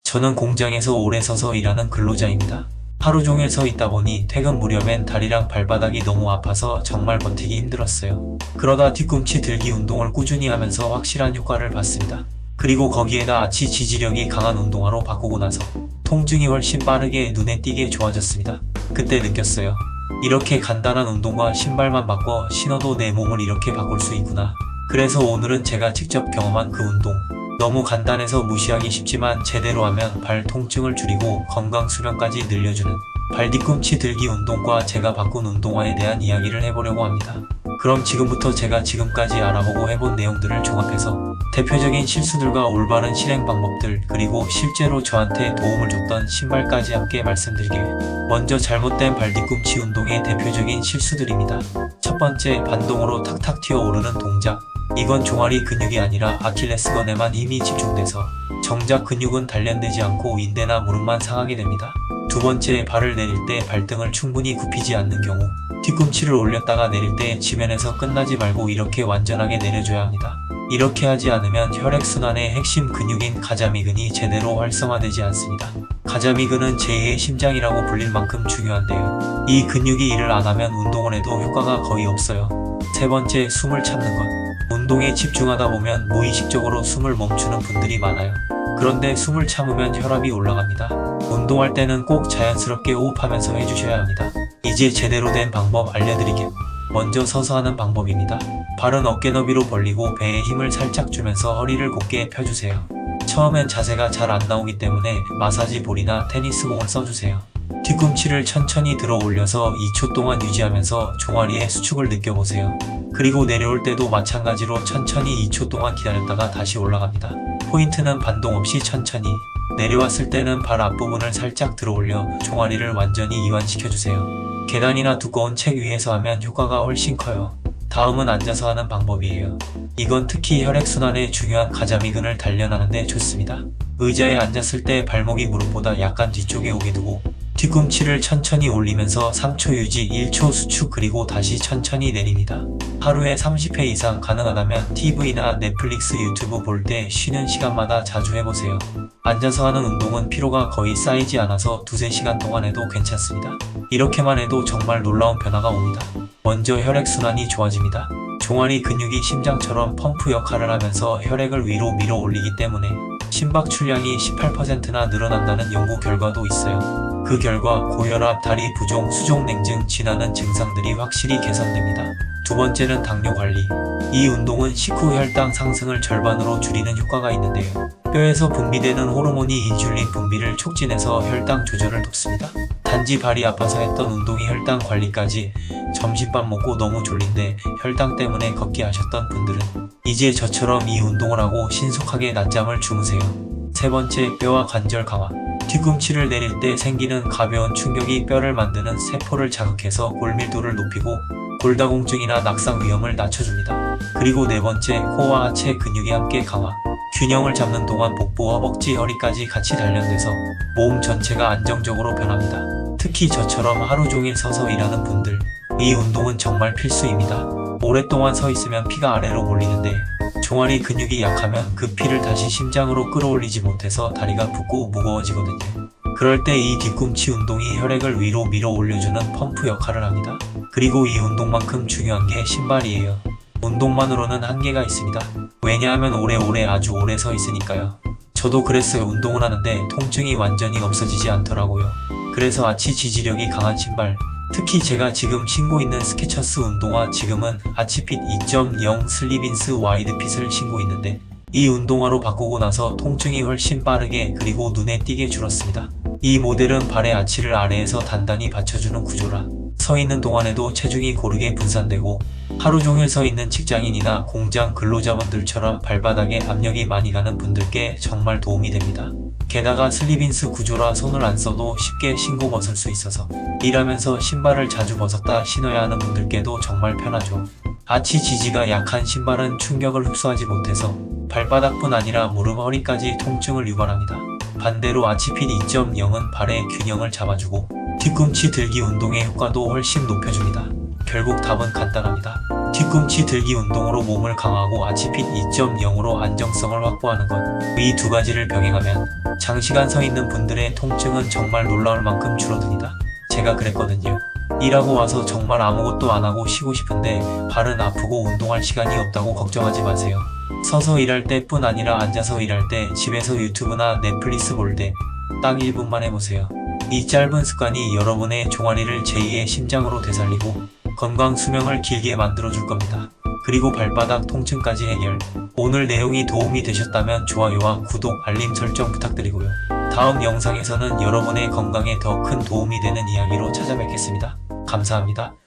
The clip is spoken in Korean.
저는 공장에서 오래 서서 일하는 근로자입니다. 하루 종일 서 있다 보니 퇴근 무렵엔 다리랑 발바닥이 너무 아파서 정말 버티기 힘들었어요. 그러다 뒤꿈치 들기 운동을 꾸준히 하면서 확실한 효과를 봤습니다. 그리고 거기에다 아치 지지력이 강한 운동화로 바꾸고 나서 통증이 훨씬 빠르게 눈에 띄게 좋아졌습니다. 그때 느꼈어요. 이렇게 간단한 운동과 신발만 바꿔 신어도 내 몸을 이렇게 바꿀 수 있구나. 그래서 오늘은 제가 직접 경험한 그 운동. 너무 간단해서 무시하기 쉽지만 제대로 하면 발 통증을 줄이고 건강 수명까지 늘려주는 발 뒤꿈치 들기 운동과 제가 바꾼 운동화에 대한 이야기를 해보려고 합니다. 그럼 지금부터 제가 지금까지 알아보고 해본 내용들을 종합해서 대표적인 실수들과 올바른 실행 방법들, 그리고 실제로 저한테 도움을 줬던 신발까지 함께 말씀드릴게요. 먼저 잘못된 발 뒤꿈치 운동의 대표적인 실수들입니다. 첫 번째, 반동으로 탁탁 튀어 오르는 동작. 이건 종아리 근육이 아니라 아킬레스건에만 힘이 집중돼서 정작 근육은 단련되지 않고 인대나 무릎만 상하게 됩니다. 두 번째, 발을 내릴 때 발등을 충분히 굽히지 않는 경우. 뒤꿈치를 올렸다가 내릴 때 지면에서 끝나지 말고 이렇게 완전하게 내려줘야 합니다. 이렇게 하지 않으면 혈액순환의 핵심 근육인 가자미근이 제대로 활성화되지 않습니다. 가자미근은 제2의 심장이라고 불릴 만큼 중요한데요. 이 근육이 일을 안 하면 운동을 해도 효과가 거의 없어요. 세 번째, 숨을 참는 것. 운동에 집중하다 보면 무의식적으로 숨을 멈추는 분들이 많아요. 그런데 숨을 참으면 혈압이 올라갑니다. 운동할 때는 꼭 자연스럽게 호흡하면서 해주셔야 합니다. 이제 제대로 된 방법 알려드리겠습니다. 먼저 서서 하는 방법입니다. 발은 어깨 너비로 벌리고 배에 힘을 살짝 주면서 허리를 곧게 펴주세요. 처음엔 자세가 잘 안 나오기 때문에 마사지 볼이나 테니스 공을 써주세요. 뒤꿈치를 천천히 들어 올려서 2초 동안 유지하면서 종아리의 수축을 느껴보세요. 그리고 내려올 때도 마찬가지로 천천히 2초 동안 기다렸다가 다시 올라갑니다. 포인트는 반동 없이 천천히. 내려왔을 때는 발 앞부분을 살짝 들어 올려 종아리를 완전히 이완시켜주세요. 계단이나 두꺼운 책 위에서 하면 효과가 훨씬 커요. 다음은 앉아서 하는 방법이에요. 이건 특히 혈액순환에 중요한 가자미근을 단련하는 데 좋습니다. 의자에 앉았을 때 발목이 무릎보다 약간 뒤쪽에 오게 두고 뒤꿈치를 천천히 올리면서 3초 유지, 1초 수축, 그리고 다시 천천히 내립니다. 하루에 30회 이상, 가능하다면 TV나 넷플릭스, 유튜브 볼 때 쉬는 시간마다 자주 해보세요. 앉아서 하는 운동은 피로가 거의 쌓이지 않아서 2~3시간 동안 해도 괜찮습니다. 이렇게만 해도 정말 놀라운 변화가 옵니다. 먼저 혈액순환이 좋아집니다. 종아리 근육이 심장처럼 펌프 역할을 하면서 혈액을 위로 밀어 올리기 때문에 심박 출량이 18%나 늘어난다는 연구 결과도 있어요. 그 결과 고혈압, 다리 부종, 수족냉증, 진화는 증상들이 확실히 개선됩니다. 두 번째는 당뇨 관리. 이 운동은 식후 혈당 상승을 절반으로 줄이는 효과가 있는데요. 뼈에서 분비되는 호르몬이 인슐린 분비를 촉진해서 혈당 조절을 돕습니다. 단지 발이 아파서 했던 운동이 혈당 관리까지. 점심밥 먹고 너무 졸린데 혈당 때문에 걷기 하셨던 분들은 이제 저처럼 이 운동을 하고 신속하게 낮잠을 주무세요. 세 번째, 뼈와 관절 강화. 뒤꿈치를 내릴 때 생기는 가벼운 충격이 뼈를 만드는 세포를 자극해서 골밀도를 높이고 골다공증이나 낙상 위험을 낮춰줍니다. 그리고 네 번째, 코어와 하체 근육이 함께 강화. 균형을 잡는 동안 복부, 허벅지, 허리까지 같이 단련돼서 몸 전체가 안정적으로 변합니다. 특히 저처럼 하루 종일 서서 일하는 분들, 이 운동은 정말 필수입니다. 오랫동안 서 있으면 피가 아래로 몰리는데 종아리 근육이 약하면 그 피를 다시 심장으로 끌어올리지 못해서 다리가 붓고 무거워지거든요. 그럴 때 이 뒤꿈치 운동이 혈액을 위로 밀어 올려주는 펌프 역할을 합니다. 그리고 이 운동만큼 중요한 게 신발이에요. 운동만으로는 한계가 있습니다. 왜냐하면 오래오래, 아주 오래 서 있으니까요. 저도 그랬어요. 운동을 하는데 통증이 완전히 없어지지 않더라고요. 그래서 아치 지지력이 강한 신발, 특히 제가 지금 신고 있는 스케쳐스 운동화, 지금은 아치핏 2.0 슬리빈스 와이드핏을 신고 있는데 이 운동화로 바꾸고 나서 통증이 훨씬 빠르게, 그리고 눈에 띄게 줄었습니다. 이 모델은 발의 아치를 아래에서 단단히 받쳐주는 구조라 서 있는 동안에도 체중이 고르게 분산되고 하루 종일 서 있는 직장인이나 공장 근로자분들처럼 발바닥에 압력이 많이 가는 분들께 정말 도움이 됩니다. 게다가 슬리빈스 구조라 손을 안 써도 쉽게 신고 벗을 수 있어서 일하면서 신발을 자주 벗었다 신어야 하는 분들께도 정말 편하죠. 아치 지지가 약한 신발은 충격을 흡수하지 못해서 발바닥뿐 아니라 무릎, 허리까지 통증을 유발합니다. 반대로 아치핏 2.0은 발의 균형을 잡아주고 뒤꿈치 들기 운동의 효과도 훨씬 높여줍니다. 결국 답은 간단합니다. 뒤꿈치 들기 운동으로 몸을 강화하고 아치핏 2.0으로 안정성을 확보하는 것. 이 두 가지를 병행하면 장시간 서 있는 분들의 통증은 정말 놀라울 만큼 줄어듭니다. 제가 그랬거든요. 일하고 와서 정말 아무것도 안 하고 쉬고 싶은데 발은 아프고 운동할 시간이 없다고 걱정하지 마세요. 서서 일할 때뿐 아니라 앉아서 일할 때, 집에서 유튜브나 넷플릭스 볼 때 딱 1분만 해보세요. 이 짧은 습관이 여러분의 종아리를 제2의 심장으로 되살리고 건강 수명을 길게 만들어줄 겁니다. 그리고 발바닥 통증까지 해결. 오늘 내용이 도움이 되셨다면 좋아요와 구독, 알림 설정 부탁드리고요. 다음 영상에서는 여러분의 건강에 더 큰 도움이 되는 이야기로 찾아뵙겠습니다. 감사합니다.